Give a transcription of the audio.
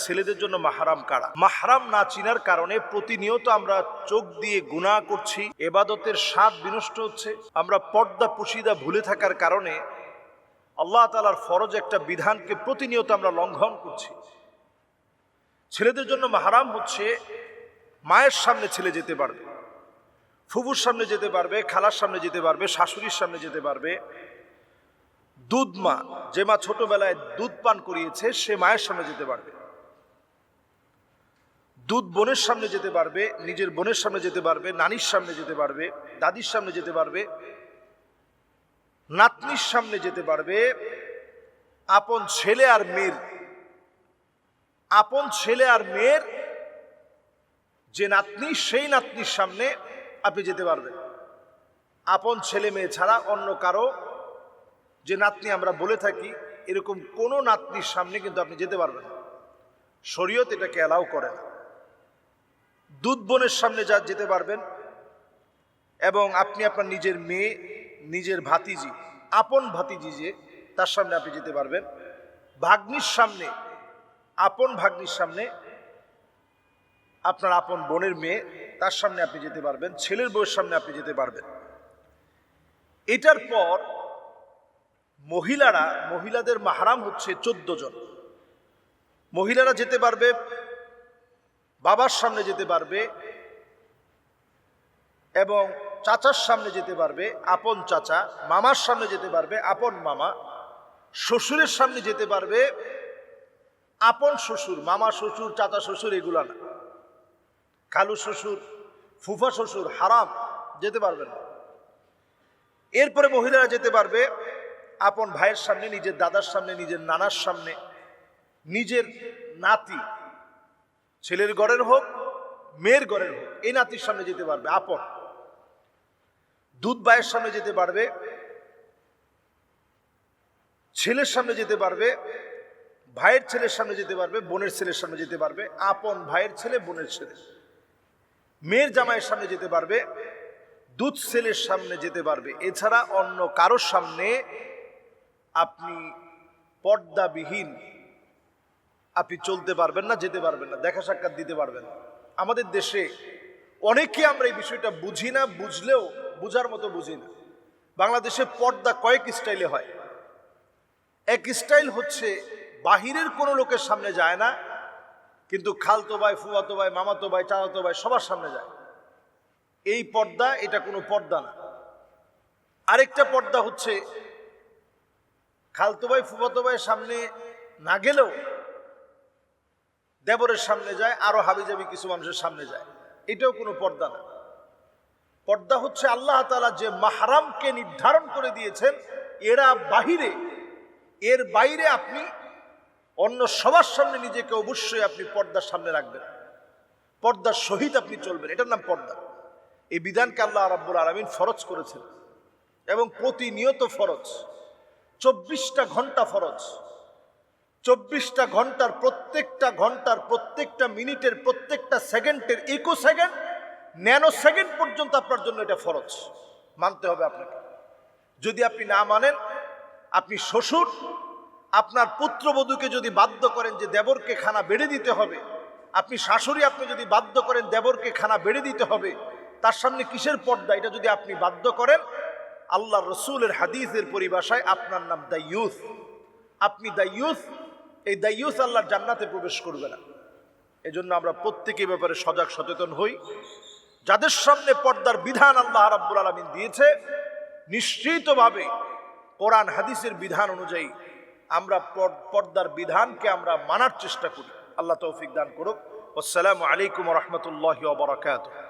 ছেলেদের জন্য মাহরাম কারা। মাহরাম না চিনার কারণে প্রতিনিয়ত আমরা চোখ দিয়ে গুনাহ করছি, ইবাদতের স্বাদ বিনষ্ট হচ্ছে। আমরা পর্দা পুশিদা ভুলে থাকার কারণে আল্লাহ তাআলার ফরজ একটা বিধানকে প্রতিনিয়ত আমরা লঙ্ঘন করছি। ছেলেদের জন্য মাহরাম হচ্ছে মায়ের সামনে ছেলে যেতে পারবে, ফুফুর সামনে যেতে পারবে, খালার সামনে যেতে পারবে, শাশুড়ির সামনে যেতে পারবে। দুধ মা, যে মা ছোটবেলায় দুধ পান করিয়েছে, সে মায়ের সামনে যেতে পারবে। দুধ বোনের সামনে যেতে পারবে, নিজের বোনের সামনে যেতে পারবে, নানির সামনে যেতে পারবে, দাদির সামনে যেতে পারবে, নাতনির সামনে যেতে পারবে। আপন ছেলে আর মেয়ের যে নাতনি, সেই নাতনির সামনে আপনি যেতে পারবেন। আপন ছেলে মেয়ে ছাড়া অন্য কারো, যে নাতনি আমরা বলে থাকি, এরকম কোন নাতনির সামনে কিন্তু আপনি যেতে পারবেন না। শরীয়ত এটাকে অ্যালাউ করে না। দুধ বোনের সামনে যেতে পারবেন, এবং আপনি আপনার নিজের মেয়ে, নিজের ভাতিজি, আপন ভাতিজি যে, তার সামনে আপনি যেতে পারবেন। ভাগ্নির সামনে, আপন ভাগ্নির সামনে, আপনার আপন বোনের মেয়ে, তার সামনে আপনি যেতে পারবেন। ছেলের বউয়ের সামনে আপনি যেতে পারবেন। এটার পর মহিলাদের মাহরাম হচ্ছে 14 জন। মহিলারা যেতে পারবে, বাবার সামনে যেতে পারবে, এবং চাচার সামনে যেতে পারবে, আপন চাচা, মামার সামনে যেতে পারবে, আপন মামা, শ্বশুরের সামনে যেতে পারবে, আপন শ্বশুর, মামা শ্বশুর, চাচা শ্বশুর, এগুলা না। খালু শ্বশুর, ফুফা শ্বশুর হারাম, যেতে পারবেন না। এরপরে মহিলারা যেতে পারবে আপন ভাইয়ের সামনে, নিজের দাদার সামনে, নিজের নানার সামনে, নিজের নাতি, ছেলের ঘরের হোক মেয়ের ঘরের হোক, এই নাতির সামনে যেতে পারবে। আপন দুধ ভাইয়ের সামনে যেতে পারবে, ছেলের সামনে যেতে পারবে, ভাইয়ের ছেলের সামনে যেতে পারবে, বোনের ছেলের সামনে যেতে পারবে, আপন ভাইয়ের ছেলে, বোনের ছেলে। মেয়ের জামাইয়ের সামনে যেতে পারবে, দুধ ছেলের সামনে যেতে পারবে। এছাড়া অন্য কারোর সামনে আপনি পর্দাবিহীন আপনি চলতে পারবেন না, যেতে পারবেন না, দেখা সাক্ষাৎ দিতে পারবেন না। আমাদের দেশে অনেকে আমরা এই বিষয়টা বুঝি না, বুঝলেও বুঝার মতো বুঝি না। বাংলাদেশে পর্দা কয়েক স্টাইলে হয়। এক স্টাইল হচ্ছে বাহিরের কোনো লোকের সামনে যায় না, কিন্তু খালতো ভাই, ফুফাতো ভাই, মামাতো ভাই, চাচাতো ভাই সবার সামনে যায়। এই পর্দা, এটা কোনো পর্দা না। আরেকটা পর্দা হচ্ছে খালতো ভাই, ফুফাতো ভাইয়ের সামনে না গেলেও দেবরের সামনে যায়, আরো হাবিজাবি কিছু মানুষের সামনে যায়। এটাও কোনো পর্দা না। পর্দা হচ্ছে আল্লাহ তাআলা যে মাহরামকে নির্ধারণ করে দিয়েছেন, এর বাইরে আপনি অন্য সবার সামনে নিজেকে অবশ্যই আপনি পর্দার সামনে রাখবেন, পর্দার সহিত আপনি চলবেন। এটার নাম পর্দা। এই বিধানকে আল্লাহ রাব্বুল আলামিন ফরজ করেছেন, এবং প্রতিনিয়ত ফরজ। 24টা ঘন্টা ফরজ। 24টা ঘন্টার প্রত্যেকটা মিনিটের, প্রত্যেকটা সেকেন্ডের, ইকো সেকেন্ড, ন্যানো সেকেন্ড পর্যন্ত আপনার জন্য এটা ফরজ, মানতে হবে আপনাকে। যদি আপনি না মানেন, আপনি শ্বশুর আপনার পুত্রবধূকে যদি বাধ্য করেন যে দেবরকে খানা বেড়ে দিতে হবে, আপনি শাশুড়ি আপনি যদি বাধ্য করেন দেবরকে খানা বেড়ে দিতে হবে, তার সামনে কিসের পর্দা? এটা যদি আপনি বাধ্য করেন, আল্লাহ রসুলের হাদিসের পরিভাষায় আপনার নাম দাইয়ুস। আপনি দাইয়ুস। এই দাইয়ুস আল্লাহর জান্নাতে প্রবেশ করবে না। এজন্য আমরা প্রত্যেকের ব্যাপারে সজাগ সচেতন হই। যাদের সামনে পর্দার বিধান আল্লাহ রাব্বুল আলামিন দিয়েছে, নিশ্চিতভাবে কোরআন হাদিসের বিধান অনুযায়ী আমরা পর্দার বিধানকে আমরা মানার চেষ্টা করি। আল্লাহ তৌফিক দান করুক। আসসালামু আলাইকুম ওয়া রাহমাতুল্লাহি ওয়া বারাকাতুহু।